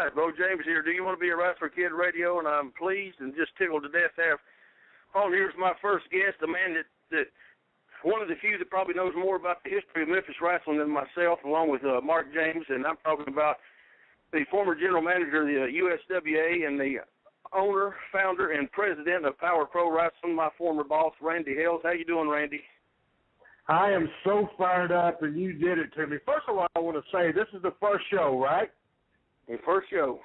right. Beau James here. Do you want to be a Wrestler Kid Radio? And I'm pleased and just tickled to death to have on here as my first guest, a man that one of the few that probably knows more about the history of Memphis wrestling than myself, along with Mark James. And I'm talking about the former general manager of the USWA and the owner, founder, and president of Power Pro Wrestling, my former boss, Randy Hales. How you doing, Randy? I am so fired up, and you did it to me. First of all, I want to say this is the first show, right? The first show.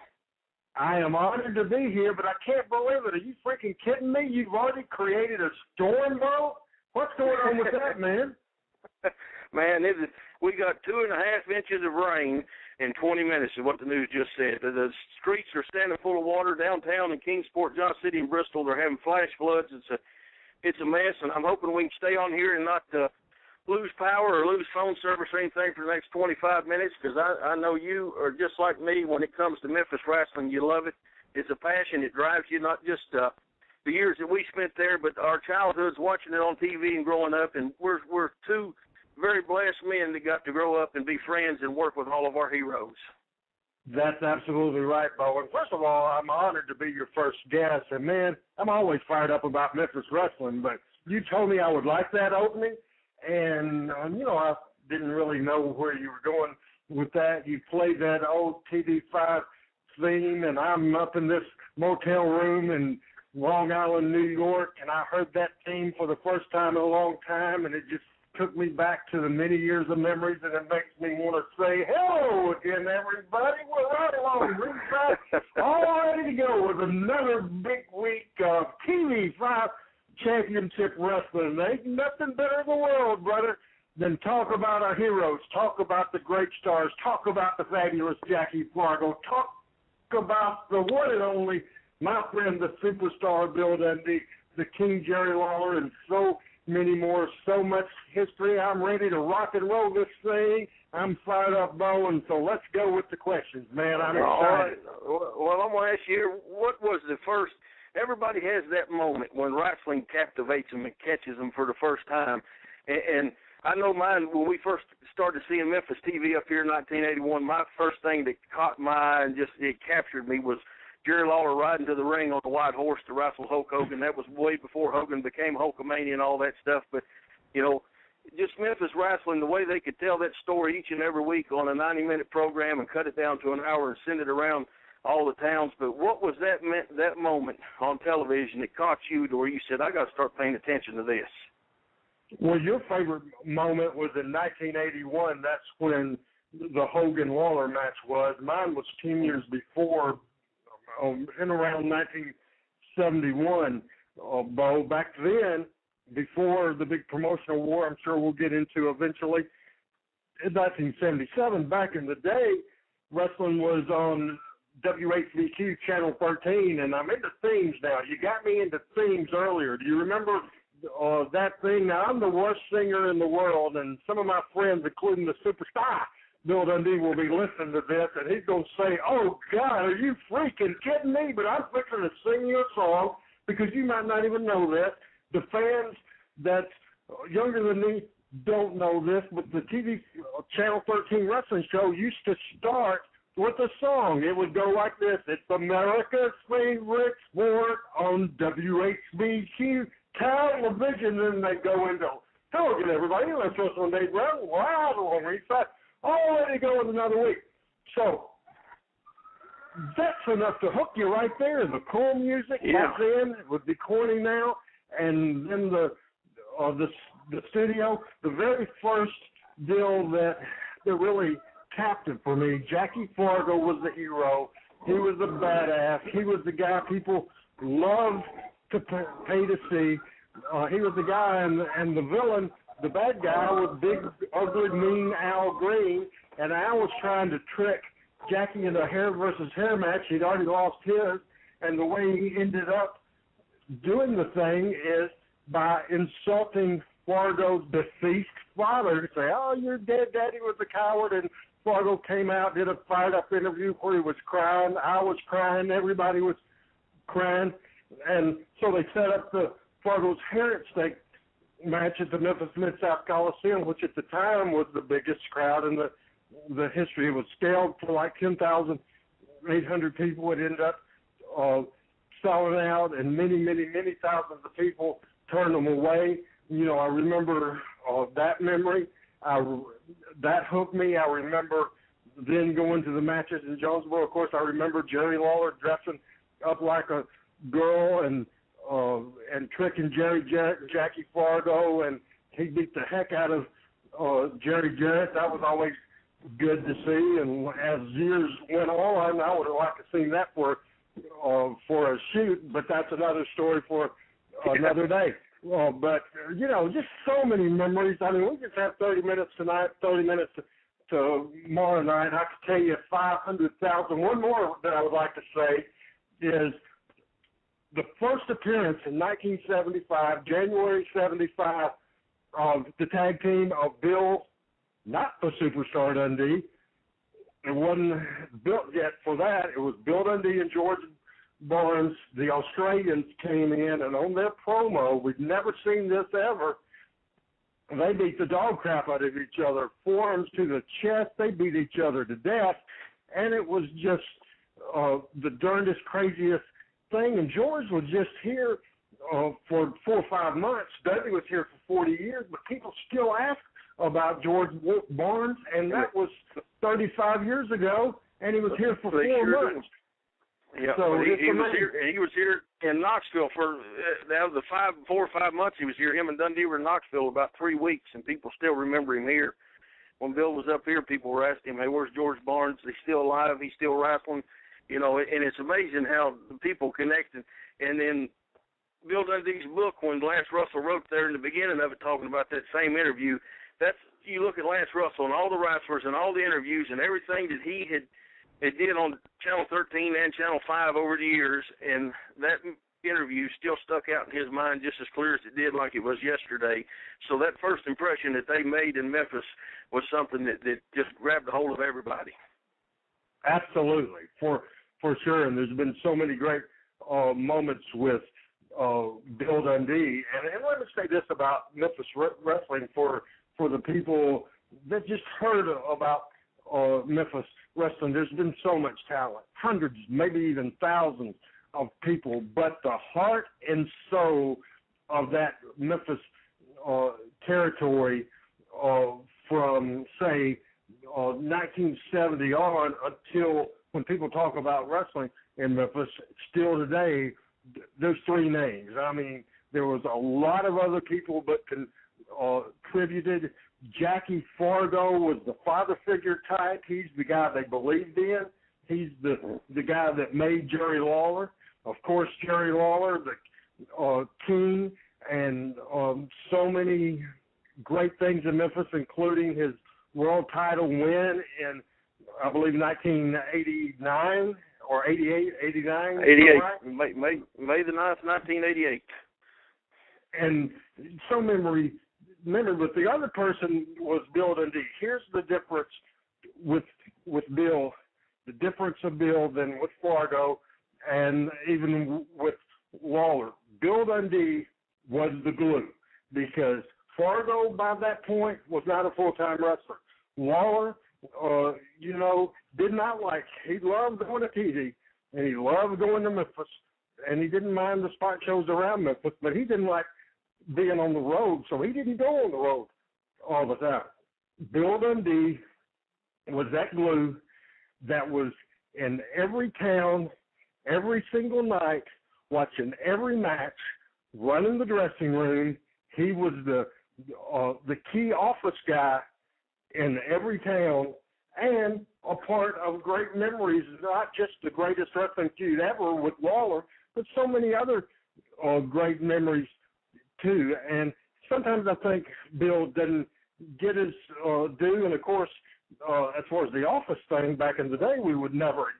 I am honored to be here, but I can't believe it. Are you freaking kidding me? You've already created a storm, bro? What's going on with that, man? Man, we got 2.5 inches of rain in 20 minutes is what the news just said. The streets are standing full of water downtown in Kingsport, Johnson City, and Bristol. They're having flash floods. It's a mess, and I'm hoping we can stay on here and not lose power or lose phone service or anything for the next 25 minutes, because I know you are just like me when it comes to Memphis wrestling. You love it. It's a passion. It drives you, not just the years that we spent there, but our childhoods watching it on TV and growing up. And we're two very blessed men that got to grow up and be friends and work with all of our heroes. That's absolutely right, Beau. And first of all, I'm honored to be your first guest. And, man, I'm always fired up about Memphis wrestling, but you told me I would like that opening. And, I didn't really know where you were going with that. You played that old TV5 theme, and I'm up in this motel room in Long Island, New York, and I heard that theme for the first time in a long time, and it just took me back to the many years of memories, and it makes me want to say hello again, everybody. We're right along ringside, all ready to go with another big week of TV5 Championship Wrestling. There ain't nothing better in the world, brother, than talk about our heroes, talk about the great stars, talk about the fabulous Jackie Fargo, talk about the one and only, my friend, the superstar Bill Dundee, the King Jerry Lawler, and so many more, so much history. I'm ready to rock and roll this thing. I'm fired up, Beau, and so let's go with the questions, man. I'm excited. All right. Well, I'm going to ask you, what was the first – everybody has that moment when wrestling captivates them and catches them for the first time. And I know mine, when we first started seeing Memphis TV up here in 1981, my first thing that caught my eye and just it captured me was Jerry Lawler riding to the ring on a white horse to wrestle Hulk Hogan. That was way before Hogan became Hulkamania and all that stuff. But, just Memphis wrestling, the way they could tell that story each and every week on a 90-minute program and cut it down to an hour and send it around all the towns. But what was that moment on television that caught you to where you said, I got to start paying attention to this? Well, your favorite moment was in 1981. That's when the Hogan-Lawler match was. Mine was 10 years before, in around 1971, Beau. Back then, before the big promotional war, I'm sure we'll get into eventually, in 1977, back in the day, wrestling was on WHBQ Channel 13, and I'm into themes now. You got me into themes earlier. Do you remember that thing? Now, I'm the worst singer in the world, and some of my friends, including the superstar, Bill Dundee, will be listening to this, and he's going to say, oh, God, are you freaking kidding me? But I'm fixing to sing you a song because you might not even know this. The fans that's younger than me don't know this, but the TV Channel 13 wrestling show used to start with a song. It would go like this: it's America's favorite sport on WHBQ television. And they go into, hello again, everybody. Let's listen on Dave Brown. Wow, on reset. All ready to go with another week. So that's enough to hook you right there. The cool music back then, it would be corny now. And then the studio, the very first deal that really captive for me. Jackie Fargo was the hero. He was the badass. He was the guy people loved to pay to see. He was the guy, and the villain, the bad guy, was big, ugly, mean Al Green. And Al was trying to trick Jackie into a hair versus hair match. He'd already lost his. And the way he ended up doing the thing is by insulting Fargo's deceased father to say, oh, your dead daddy was a coward. And Fargo came out, did a fired-up interview where he was crying. I was crying. Everybody was crying. And so they set up the Fargo's hair at stake match at the Memphis Mid-South Coliseum, which at the time was the biggest crowd in the history. It was scaled for like 10,000 800 people. It ended up selling out, and many, many, many thousands of people turned them away. I remember that memory. That hooked me. I remember then going to the matches in Jonesboro. Of course, I remember Jerry Lawler dressing up like a girl and tricking Jackie Fargo, and he beat the heck out of Jerry Jarrett. That was always good to see. And as years went on, I would have liked to see that for a shoot, but that's another story for another day. But just so many memories. I mean, we just have 30 minutes tonight, 30 minutes tomorrow night. I could tell you 500,000. One more that I would like to say is the first appearance in 1975, January 75, of the tag team of Bill, not the Superstar Dundee. It wasn't built yet for that. It was Bill Dundee and George Barnes. The Australians came in, and on their promo, we've never seen this ever, they beat the dog crap out of each other, forearms to the chest. They beat each other to death, and it was just the darndest, craziest thing. And George was just here for 4 or 5 months. Dudley was here for 40 years, but people still ask about George Barnes, and that was 35 years ago, and he was here for 4 months. Yeah, so he was here in Knoxville for the 4 or 5 months he was here. Him and Dundee were in Knoxville about 3 weeks, and people still remember him here. When Bill was up here, people were asking him, "Hey, where's George Barnes? He's still alive. He's still wrestling." And it's amazing how the people connected. And then Bill Dundee's book, when Lance Russell wrote there in the beginning of it, talking about that same interview, you look at Lance Russell and all the wrestlers and all the interviews and everything that he did on Channel 13 and Channel 5 over the years, and that interview still stuck out in his mind just as clear as it did, like it was yesterday. So that first impression that they made in Memphis was something that just grabbed a hold of everybody. Absolutely, for sure. And there's been so many great moments with Bill Dundee. And let me say this about Memphis Wrestling for the people that just heard about Memphis Wrestling. There's been so much talent, hundreds, maybe even thousands of people, but the heart and soul of that Memphis territory from, say, 1970 on until when people talk about wrestling in Memphis, still today, there's 3 names. I mean, there was a lot of other people, but contributed. Jackie Fargo was the father figure type. He's the guy they believed in. He's the guy that made Jerry Lawler. Of course, Jerry Lawler, the king, and so many great things in Memphis, including his world title win in, I believe, 1989 or 88, 89. 88, right? May the 9th, 1988. And so but the other person was Bill Dundee. Here's the difference with Bill, the difference of Bill than with Fargo and even with Lawler. Bill Dundee was the glue because Fargo, by that point, was not a full-time wrestler. Lawler, did not he loved going to TV, and he loved going to Memphis, and he didn't mind the spot shows around Memphis, but he didn't like being on the road, so he didn't go on the road all the time. Bill Dundee was that glue that was in every town, every single night, watching every match, running the dressing room. He was the key office guy in every town, and a part of great memories, not just the greatest wrestling feud ever with Lawler, but so many other great memories too. And sometimes I think Bill didn't get his due, and of course, as far as the office thing back in the day, we would never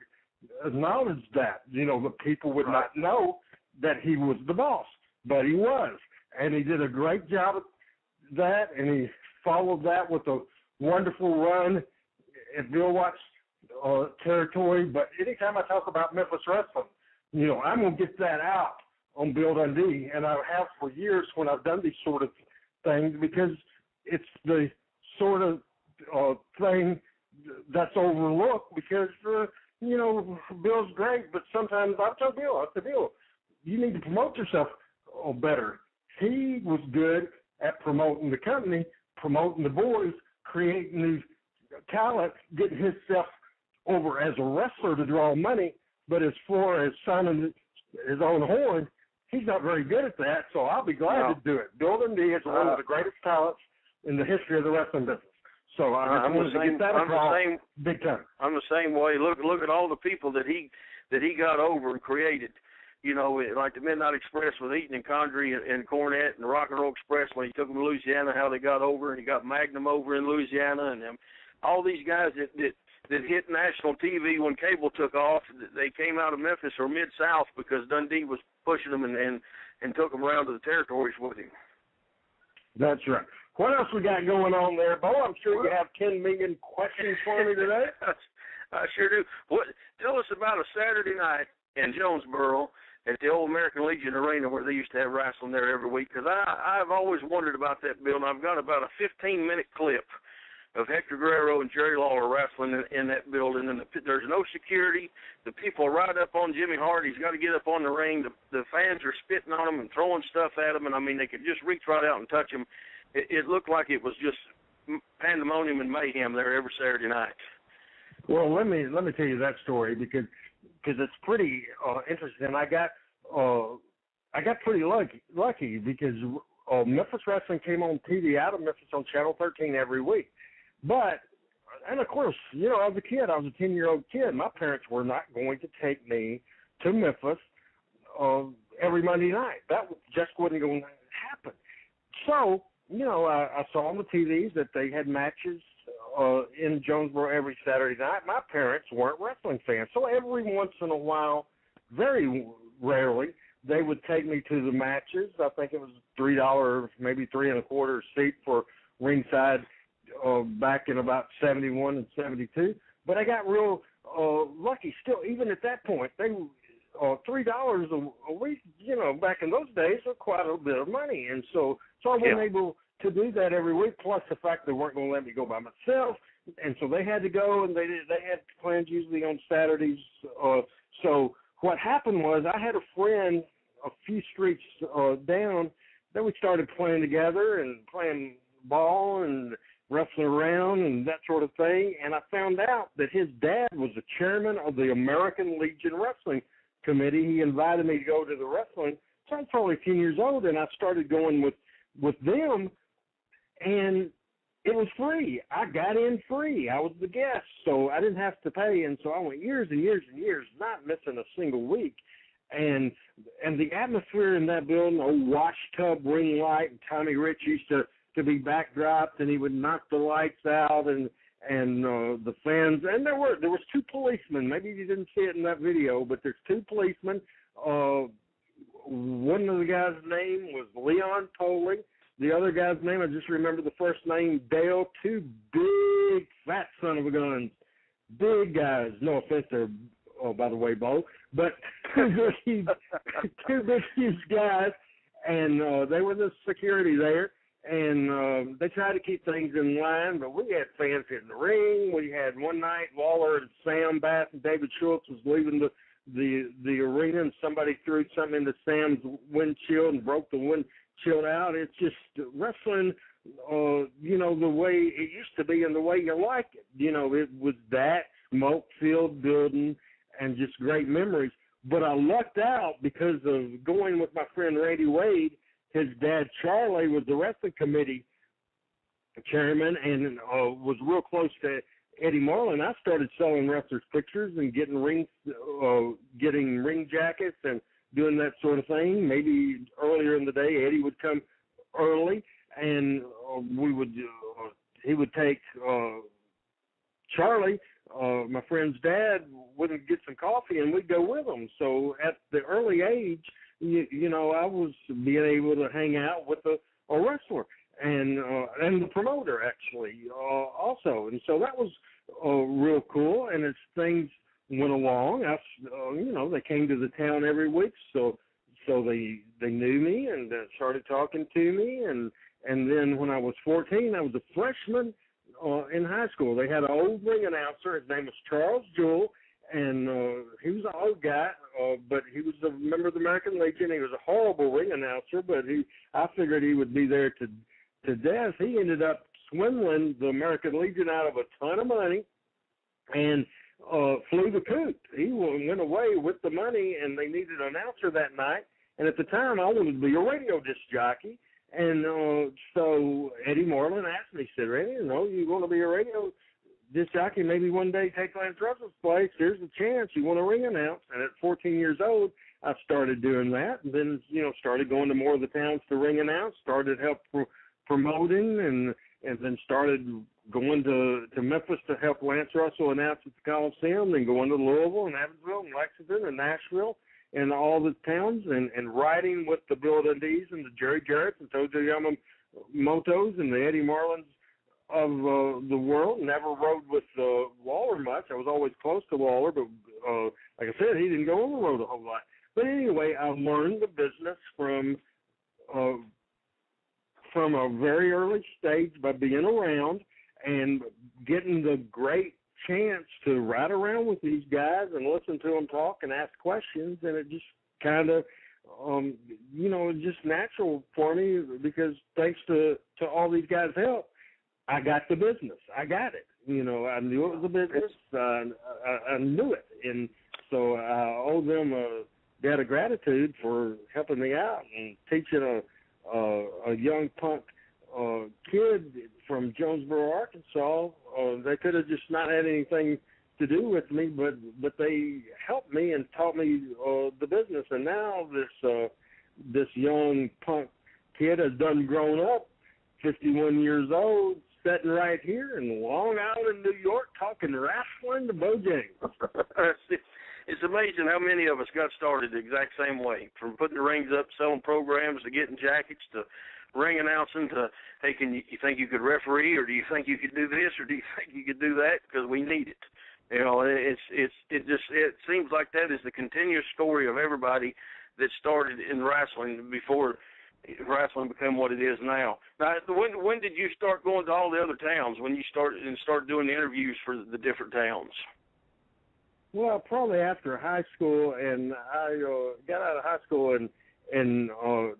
acknowledge that. The people would not know that he was the boss, but he was, and he did a great job of that, and he followed that with a wonderful run at Bill Watts territory. But anytime I talk about Memphis Wrestling, I'm going to get that out on Bill Dundee, and I have for years when I've done these sort of things, because it's the sort of thing that's overlooked, because Bill's great, but sometimes I tell Bill, you need to promote yourself better. He was good at promoting the company, promoting the boys, creating these talent, getting himself over as a wrestler to draw money, but as far as sounding his own horn, he's not very good at that, so I'll be glad to do it. Bill Dundee is one of the greatest talents in the history of the wrestling business. So I'm wanted to get that across big time. I'm the same way. Look at all the people that he got over and created. Like the Midnight Express with Eaton and Condrey and Cornette, and the Rock and Roll Express when he took them to Louisiana, how they got over, and he got Magnum over in Louisiana, and all these guys that hit national TV when cable took off. They came out of Memphis or Mid-South because Dundee was pushing them and took them around to the territories with him. That's right. What else we got going on there, Beau? I'm sure you have 10 million questions for me today. I sure do. Tell us about a Saturday night in Jonesboro at the old American Legion Arena where they used to have wrestling there every week, because I've always wondered about that building. I've got about a 15-minute clip of Hector Guerrero and Jerry Lawler wrestling in that building, and there's no security. The people are right up on Jimmy Hart. He's got to get up on the ring. The fans are spitting on him and throwing stuff at him, and, they could just reach right out and touch him. It looked like it was just pandemonium and mayhem there every Saturday night. Well, let me tell you that story because it's pretty interesting. I got pretty lucky because Memphis Wrestling came on TV out of Memphis on Channel 13 every week. And of course, as a kid, I was a 10-year-old kid. My parents were not going to take me to Memphis every Monday night. That just wasn't going to happen. So, I saw on the TVs that they had matches in Jonesboro every Saturday night. My parents weren't wrestling fans. So every once in a while, very rarely, they would take me to the matches. I think it was $3, maybe $3.25 seat for ringside back in about 71 and 72. But I got real lucky still. Even at that point, they $3 a week, back in those days was quite a bit of money. And so I wasn't able to do that every week, plus the fact they weren't going to let me go by myself. And so they had to go, and they had plans usually on Saturdays. So what happened was I had a friend a few streets down. Then we started playing together and playing ball and wrestling around and that sort of thing. And I found out that his dad was the chairman of the American Legion Wrestling Committee. He invited me to go to the wrestling. So I was probably 10 years old, and I started going with them, and it was free. I got in free. I was the guest, so I didn't have to pay. And so I went years and years and years, not missing a single week. And the atmosphere in that building, old wash tub ring light, and Tommy Rich used to be backdropped, and he would knock the lights out, and the fans. And there was two policemen. Maybe you didn't see it in that video, but there's two policemen. One of the guys' name was Leon Poley. The other guy's name, I just remember the first name, Dale. Two big, fat son of a guns. Big guys. No offense there, by the way, Beau. But two big, huge guys. And they were the security there. And they tried to keep things in line, but we had fans hitting the ring. We had one night, Lawler and Sam Bass and David Schultz was leaving the arena, and somebody threw something into Sam's windshield and broke the windshield out. It's just wrestling, the way it used to be and the way you like it. It was that smoke-filled building and just great memories. But I lucked out because of going with my friend Randy Wade. His dad, Charlie, was the wrestling committee chairman and was real close to Eddie Marlin. I started selling wrestlers' pictures and getting ring jackets and doing that sort of thing. Maybe earlier in the day, Eddie would come early, and he would take Charlie, my friend's dad, would get some coffee, and we'd go with him. So at the early age, I was being able to hang out with a wrestler and the promoter actually also, and so that was real cool. And as things went along, they came to the town every week, so they knew me and started talking to me, and then when I was 14, I was a freshman in high school. They had an old ring announcer. His name was Charles Jewell, and he was an old guy, but he was a member of the American Legion. He was a horrible ring announcer, but I figured he would be there to death. He ended up swindling the American Legion out of a ton of money and flew the coop. He went away with the money, and they needed an announcer that night. And at the time, I wanted to be a radio disc jockey. And so Eddie Marlin asked me, he said, Randy, you want to be a radio disc jockey, maybe one day take Lance Russell's place. There's a chance you want to ring announce. And at 14 years old, I started doing that. And then, started going to more of the towns to ring announce, started help promoting, and then started going to Memphis to help Lance Russell announce at the Coliseum, then going to Louisville and Evansville and Lexington and Nashville and all the towns, and riding with the Bill Dundees and the Jerry Jarretts and Tojo Yamamotos and the Eddie Marlins of the world. Never rode with Waller much. I was always close to Waller, but like I said, he didn't go on the road a whole lot. But anyway, I learned the business from a very early stage by being around and getting the great chance to ride around with these guys and listen to them talk and ask questions, and it just kind of, just natural for me, because thanks to all these guys' help, I got the business. I got it. I knew it was a business. I knew it, and so I owe them a debt of gratitude for helping me out and teaching a young punk kid from Jonesboro, Arkansas. They could have just not had anything to do with me, but they helped me and taught me the business. And now this young punk kid has done grown up, 51 years old, sitting right here in Long Island, New York, talking wrestling to Beau James. It's amazing how many of us got started the exact same way, from putting the rings up, selling programs, to getting jackets, to ring announcing, to, hey, you think you could referee, or do you think you could do this, or do you think you could do that, because we need it. It seems like that is the continuous story of everybody that started in wrestling before wrestling became what it is now. Now, when did you start going to all the other towns? When you started doing the interviews for the different towns? Well, probably after high school, and I got out of high school in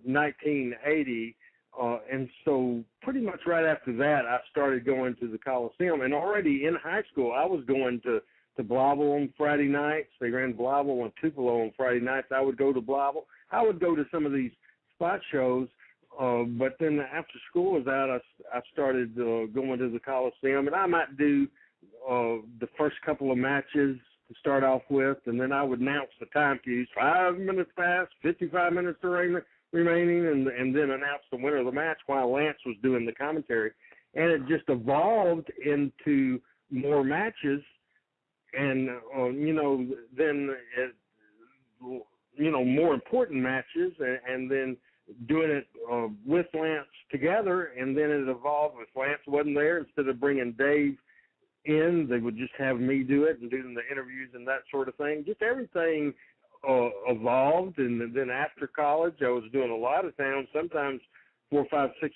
1980, and so pretty much right after that, I started going to the Coliseum. And already in high school, I was going to Blavel on Friday nights. They ran Blavel and Tupelo on Friday nights. I would go to Blavel. I would go to some of these spot shows, but then after school was out, I started going to the Coliseum, and I might do the first couple of matches to start off with, and then I would announce the time cues, 5 minutes past, 55 minutes remaining, and then announce the winner of the match while Lance was doing the commentary. And it just evolved into more matches, and, then, more important matches, and then doing it with Lance together, and then it evolved. If Lance wasn't there, instead of bringing Dave in, they would just have me do it and doing the interviews and that sort of thing. Just everything evolved, and then after college, I was doing a lot of towns, sometimes 4, 5, 6.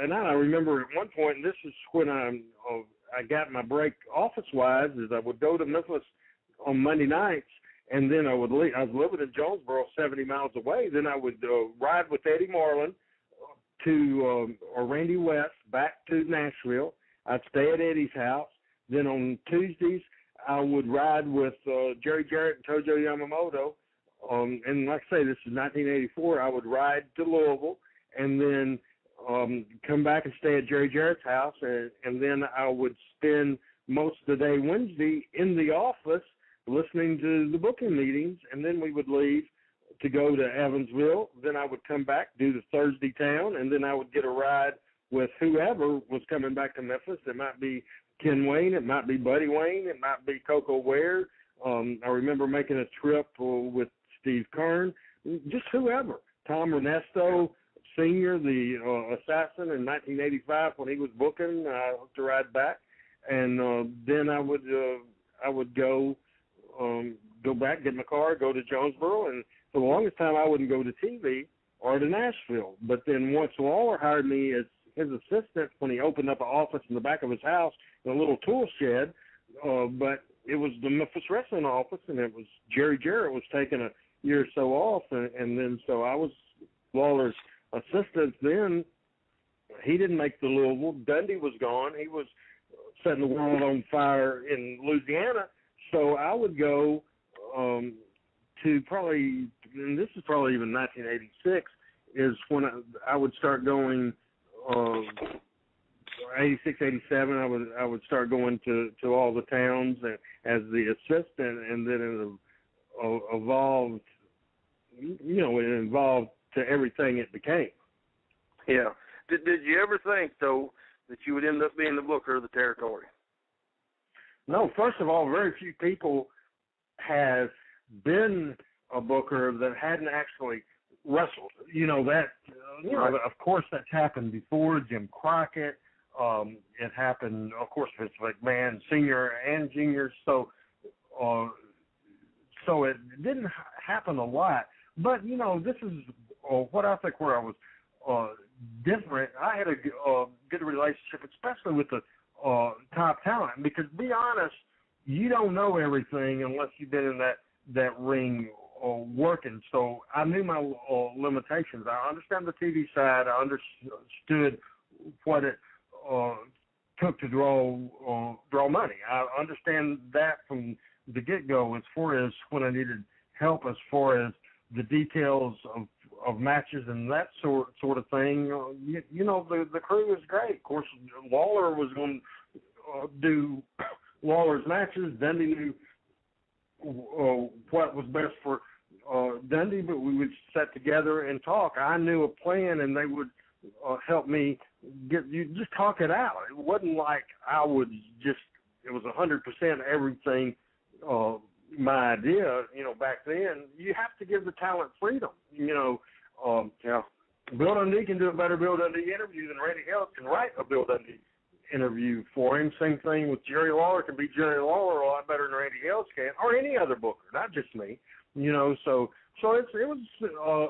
And I remember at one point, and this is when I got my break office-wise, is I would go to Memphis on Monday nights, and then I would leave. I was living in Jonesboro, 70 miles away. Then I would ride with Eddie Marlin to or Randy West back to Nashville. I'd stay at Eddie's house. Then on Tuesdays, I would ride with Jerry Jarrett and Tojo Yamamoto. And like I say, this is 1984. I would ride to Louisville and then come back and stay at Jerry Jarrett's house. And then I would spend most of the day Wednesday in the office listening to the booking meetings. And then we would leave to go to Evansville. Then I would come back, do the Thursday town, and then I would get a ride with whoever was coming back to Memphis. It might be Ken Wayne, it might be Buddy Wayne, it might be Coco Ware. I remember making a trip with Steve Kern, just whoever. Tom Ernesto Sr., the assassin, in 1985 when he was booking, I hooked a ride back. And then I would go back, get in my car, go to Jonesboro, and for the longest time I wouldn't go to TV or to Nashville. But then once Waller hired me as his assistant when he opened up an office in the back of his house in a little tool shed, but it was the Memphis Wrestling office, and it was Jerry Jarrett was taking a year or so off, and then so I was Lawler's assistant then. He didn't make the Louisville. Dundee was gone. He was setting the world on fire in Louisiana. So I would go to probably, and this is probably even 1986, is when I would start going. 86, 87, I would start going to all the towns as the assistant, and then it evolved. You know, it evolved to everything it became. Yeah. Did you ever think, though, that you would end up being the booker of the territory? No. First of all, very few people have been a booker that hadn't actually wrestled. You know that. Right. Of course, that's happened before. Jim Crockett. It happened, of course, with McMahon Senior and Junior. So it didn't happen a lot. But you know, this is what I think where I was different. I had a good relationship, especially with the top talent, because to be honest, you don't know everything unless you've been in that ring working. So I knew my limitations. I understand the TV side. I understood what it took to draw money. I understand that from the get-go as far as when I needed help, as far as the details of matches and that sort of thing. You know, the crew was great. Of course, Lawler was going to do Lawler's matches. Dundee knew what was best for Dundee, but we would sit together and talk. I knew a plan, and they would help me just talk it out. It wasn't like I would just, it was 100% everything my idea. You know, back then, you have to give the talent freedom. You know, Bill Dundee can do a better Bill Dundee interview than Randy Hales can write a Bill Dundee interview for him. Same thing with Jerry Lawler, can be Jerry Lawler a lot better than Randy Hales can, or any other booker, not just me. You know, so it was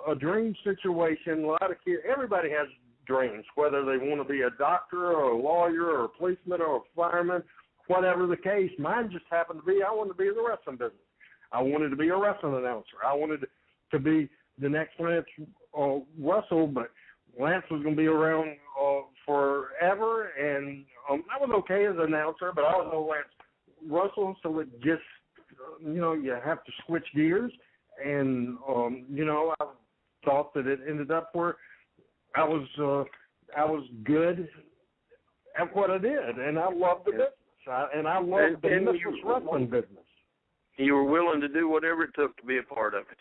a dream situation. A lot of kids, everybody has dreams, whether they want to be a doctor or a lawyer or a policeman or a fireman, whatever the case. Mine just happened to be, I wanted to be in the wrestling business. I wanted to be a wrestling announcer. I wanted to be the next Lance Russell, but Lance was going to be around forever, and I was okay as an announcer, but I was no Lance Russell, so it just, you know, you have to switch gears, and, you know, I thought that it ended up where I was good at what I did, and I loved the business, and I loved the Memphis Wrestling business. You were willing to do whatever it took to be a part of it.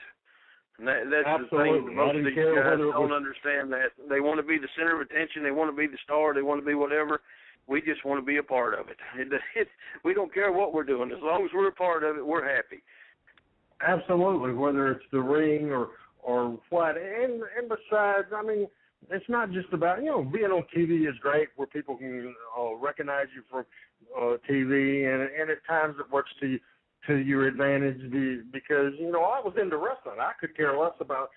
And that's Absolutely. the thing. Most of these guys don't understand that. They want to be the center of attention. They want to be the star. They want to be whatever. We just want to be a part of it. We don't care what we're doing. As long as we're a part of it, we're happy. Absolutely, whether it's the ring or what. And besides, I mean, it's not just about, you know, being on TV is great where people can recognize you from TV, and at times it works to your advantage because, you know, I was into wrestling. I could care less about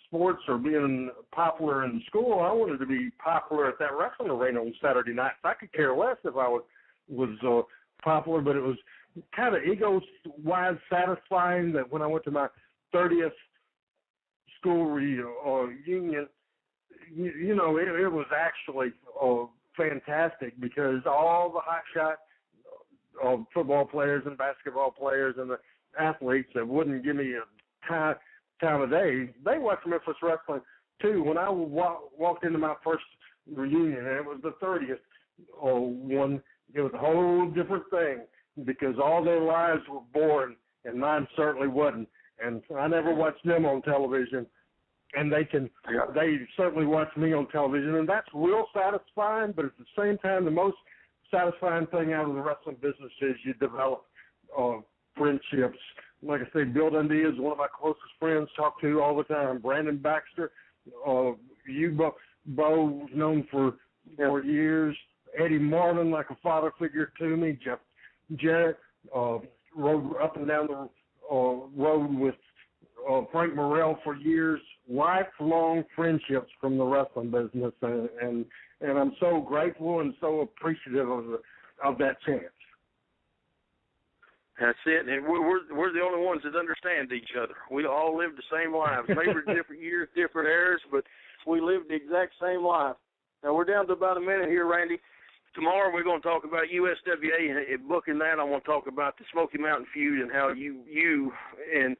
sports or being popular in school. I wanted to be popular at that wrestling arena on Saturday nights. I could care less if I was popular, but it was kind of ego-wise satisfying that when I went to my 30th school reunion, you know, it was actually fantastic because all the hotshot football players and basketball players and the athletes that wouldn't give me a time of day, they watched Memphis Wrestling too. When I walked into my first reunion, and it was the 30th one, it was a whole different thing because all their lives were boring, and mine certainly wasn't. And I never watched them on television, and they certainly watch me on television, and that's real satisfying. But at the same time, the most satisfying thing out of the wrestling business is you develop friendships. Like I say, Bill Dundee is one of my closest friends, talk to all the time. Brandon Baxter, Beau known for years. Eddie Marvin, like a father figure to me. Jeff Jarrett, rode up and down the road with Frank Morrell for years. Lifelong friendships from the wrestling business, and I'm so grateful and so appreciative of that chance. That's it, and we're the only ones that understand each other. We all live the same lives, maybe different years, different eras, but we live the exact same life. Now we're down to about a minute here, Randy. Tomorrow we're going to talk about USWA and booking that. I want to talk about the Smoky Mountain feud and how you and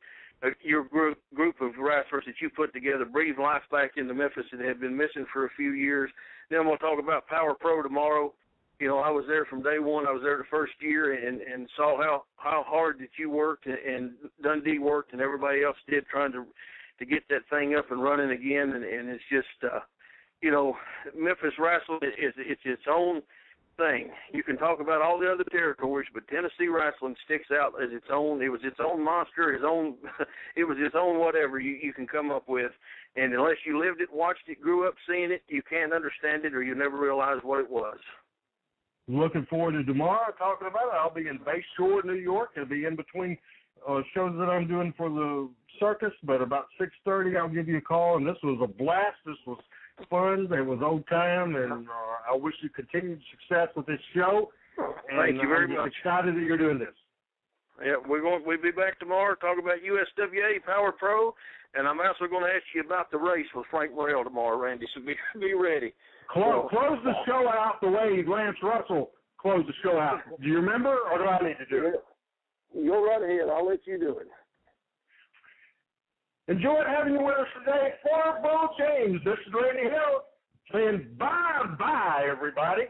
your group of wrestlers that you put together breathe life back into Memphis that had been missing for a few years. Then I'm going to talk about Power Pro tomorrow. You know, I was there from day one. I was there the first year and saw how hard that you worked and Dundee worked and everybody else did trying to get that thing up and running again. And it's just, you know, Memphis wrestling it's its own thing. You can talk about all the other territories, but Tennessee wrestling sticks out as its own. It was its own monster, it was its own whatever you can come up with. And unless you lived it, watched it, grew up seeing it, you can't understand it or you never realize what it was. Looking forward to tomorrow talking about it. I'll be in Bay Shore, New York. It'll be in between shows that I'm doing for the circus, but about 6:30 I'll give you a call. And this was a blast. This was fun. It was old time, and I wish you continued success with this show. Thank you very much. I'm excited that you're doing this. Yeah, we'll be back tomorrow, talk about USWA, Power Pro, and I'm also going to ask you about the race with Frank Morrell tomorrow, Randy, so be ready. Close the show out the way Lance Russell closed the show out. Do you remember, or do I need to do it? Go right ahead. I'll let you do it. Enjoyed having you with us today for Beau James. This is Randy Hales saying bye-bye, everybody.